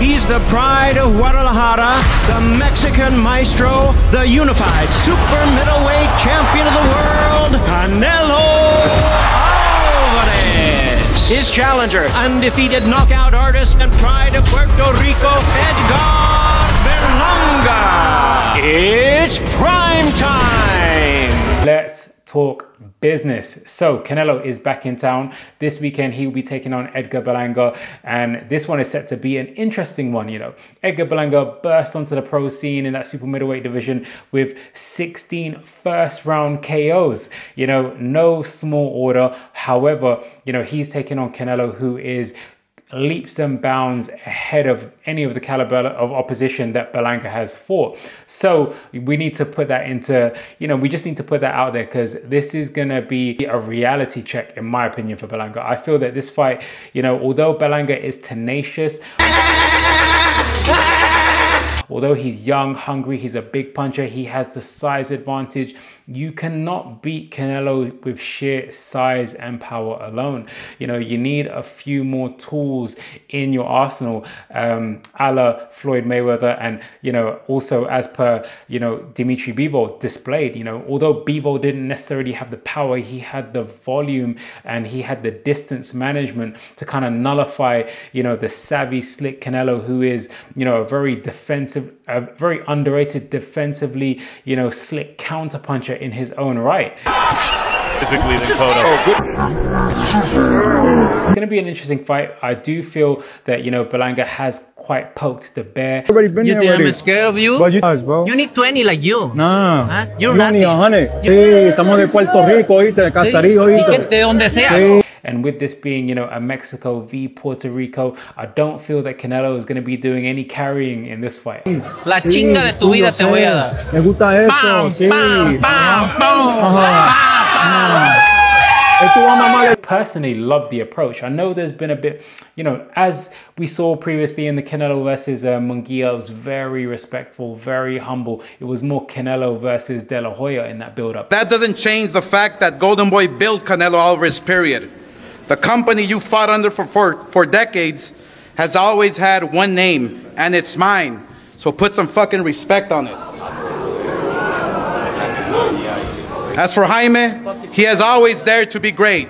He's the pride of Guadalajara, the Mexican maestro, the unified super middleweight champion of the world, Canelo Alvarez. His challenger, undefeated knockout artist and pride of Puerto Rico, Edgar Berlanga. It's prime time. Let's talk business. So Canelo is back in town. This weekend he will be taking on Edgar Berlanga, and this one is set to be an interesting one. You know, Edgar Berlanga burst onto the pro scene in that super middleweight division with 16 first round KOs. You know, no small order. However, you know, he's taking on Canelo, who is leaps and bounds ahead of any of the caliber of opposition that Berlanga has fought. So we need to put that into, you know, we just need to put that out there, because this is going to be a reality check, in my opinion, for Berlanga. I feel that this fight, you know, although Berlanga is tenacious, although he's young, hungry, he's a big puncher, he has the size advantage. You cannot beat Canelo with sheer size and power alone. You know, you need a few more tools in your arsenal, a la Floyd Mayweather, and, you know, also as per, you know, Dimitri Bivol displayed. You know, although Bivol didn't necessarily have the power, he had the volume and he had the distance management to kind of nullify, you know, the savvy, slick Canelo, who is, you know, a very defensive, a very underrated defensively, you know, slick counter puncher in his own right. Physically than Cotto. It's going to be an interesting fight. I do feel that, you know, Berlanga has quite poked the bear. You think I'm scared of you? You need 20 like you. Nah, ¿Ah? You're nothing. Sí, estamos de Puerto Rico, ¿oíste? De Casarillo, ¿oíste? De donde sea. And with this being, you know, a Mexico v Puerto Rico, I don't feel that Canelo is going to be doing any carrying in this fight. La chinga de tu vida te voy a dar. Me gusta eso. Bam, Sí. bam, bam, bam. I personally love the approach. I know there's been a bit, you know, as we saw previously in the Canelo versus Munguia, it was very respectful, very humble. It was more Canelo versus De La Hoya in that build-up. That doesn't change the fact that Golden Boy built Canelo Alvarez, period. The company you fought under for decades has always had one name, and it's mine. So put some fucking respect on it. As for Jaime, he has always dared to be great.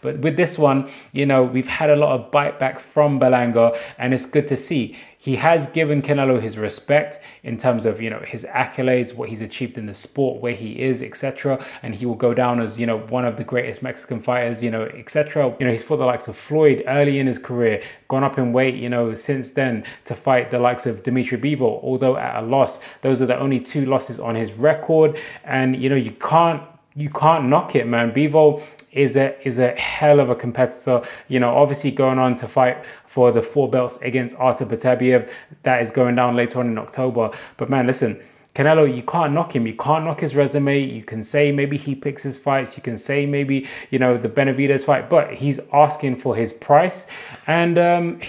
But with this one, you know, we've had a lot of bite back from Berlanga, and it's good to see. He has given Canelo his respect in terms of, you know, his accolades, what he's achieved in the sport, where he is, etc. And he will go down as, you know, one of the greatest Mexican fighters, you know, etc. You know, he's fought the likes of Floyd early in his career, gone up in weight, you know, since then to fight the likes of Dimitri Bivol, although at a loss. Those are the only 2 losses on his record. And, you know, you can't knock it, man. Bivol is a hell of a competitor, you know, obviously going on to fight for the 4 belts against Artur Beterbiev. That is going down later on in October. But man, listen, Canelo, you can't knock him. You can't knock his resume. You can say maybe he picks his fights. You can say maybe, you know, the Benavidez fight, but he's asking for his price. And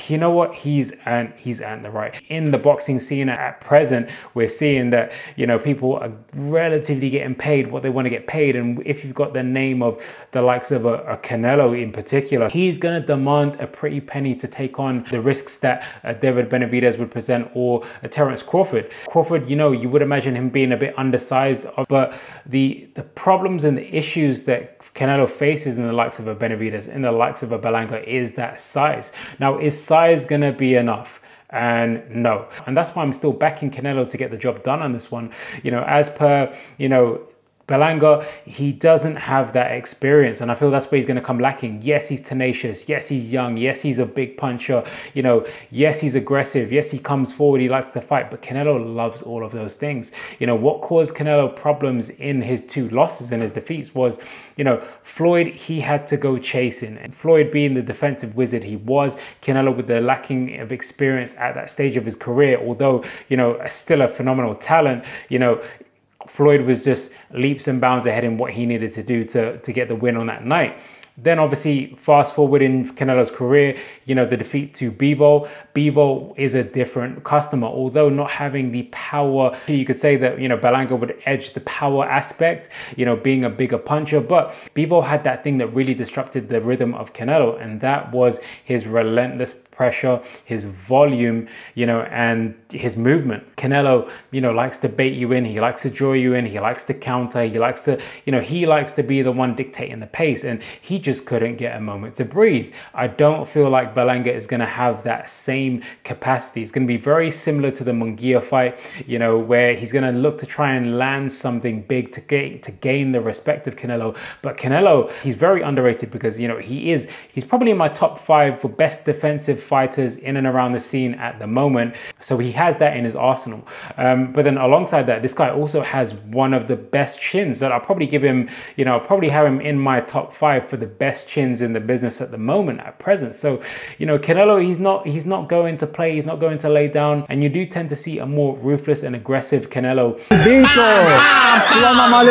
you know what? He's earned the right. In the boxing scene at present, we're seeing that, you know, people are relatively getting paid what they want to get paid. And if you've got the name of the likes of a Canelo in particular, he's going to demand a pretty penny to take on the risks that David Benavidez would present, or a Terence Crawford. Crawford, you know, you would imagine him being a bit undersized, but the problems and the issues that Canelo faces in the likes of a Benavidez, in the likes of a Berlanga, is that size. Now, is size gonna be enough? And no. And that's why I'm still backing Canelo to get the job done on this one. You know, as per, you know, Berlanga, he doesn't have that experience, and I feel that's where he's going to come lacking. Yes, he's tenacious. Yes, he's young. Yes, he's a big puncher. You know, yes, he's aggressive. Yes, he comes forward. He likes to fight. But Canelo loves all of those things. You know, what caused Canelo problems in his 2 losses and his defeats was, you know, Floyd, he had to go chasing. And Floyd being the defensive wizard he was, Canelo with the lacking of experience at that stage of his career, although, you know, still a phenomenal talent, you know, Floyd was just leaps and bounds ahead in what he needed to do to get the win on that night. Then obviously fast forward in Canelo's career, you know, the defeat to Bivol. Bivol is a different customer, although not having the power. You could say that, you know, Berlanga would edge the power aspect, you know, being a bigger puncher, but Bivol had that thing that really disrupted the rhythm of Canelo, and that was his relentless pressure, his volume, you know, and his movement. Canelo, you know, likes to bait you in. He likes to draw you in. He likes to counter. He likes to, you know, he likes to be the one dictating the pace, and he just couldn't get a moment to breathe. I don't feel like Berlanga is going to have that same capacity. It's going to be very similar to the Munguia fight, you know, where he's going to look to try and land something big to gain the respect of Canelo. But Canelo, he's very underrated because, you know, he's probably in my top 5 for best defensive fighters in and around the scene at the moment. So he has that in his arsenal. But then alongside that, this guy also has one of the best chins that I'll probably give him, you know, I'll probably have him in my top 5 for the best chins in the business at the moment, at present. So, you know, Canelo, he's not going to play, he's not going to lay down, and you do tend to see a more ruthless and aggressive Canelo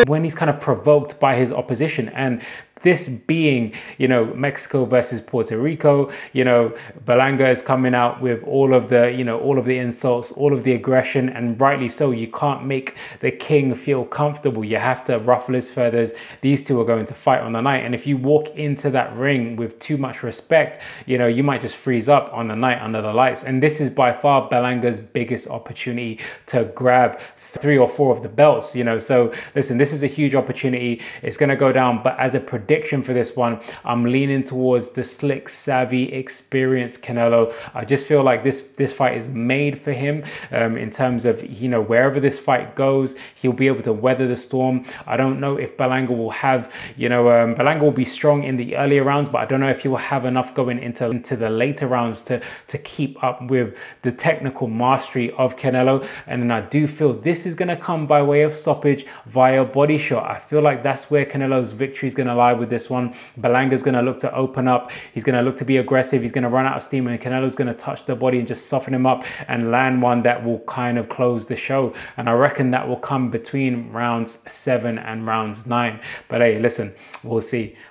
when he's kind of provoked by his opposition. And this being, you know, Mexico versus Puerto Rico, you know, Berlanga is coming out with all of the, you know, all of the insults, all of the aggression, and rightly so. You can't make the king feel comfortable. You have to ruffle his feathers. These two are going to fight on the night. And if you walk into that ring with too much respect, you know, you might just freeze up on the night under the lights. And this is by far Berlanga's biggest opportunity to grab 3 or 4 of the belts, you know. So listen, this is a huge opportunity. It's going to go down, but as a prediction for this one, I'm leaning towards the slick, savvy, experienced Canelo. I just feel like this fight is made for him, in terms of, you know, wherever this fight goes, he'll be able to weather the storm. I don't know if Berlanga will have, you know, Berlanga will be strong in the earlier rounds, but I don't know if he will have enough going into the later rounds to keep up with the technical mastery of Canelo. And then I do feel this is going to come by way of stoppage via body shot. I feel like that's where Canelo's victory is going to lie with this one. Berlanga's going to look to open up. He's going to look to be aggressive. He's going to run out of steam, and Canelo's going to touch the body and just soften him up and land one that will kind of close the show. And I reckon that will come between rounds 7 and rounds 9. But hey, listen, we'll see.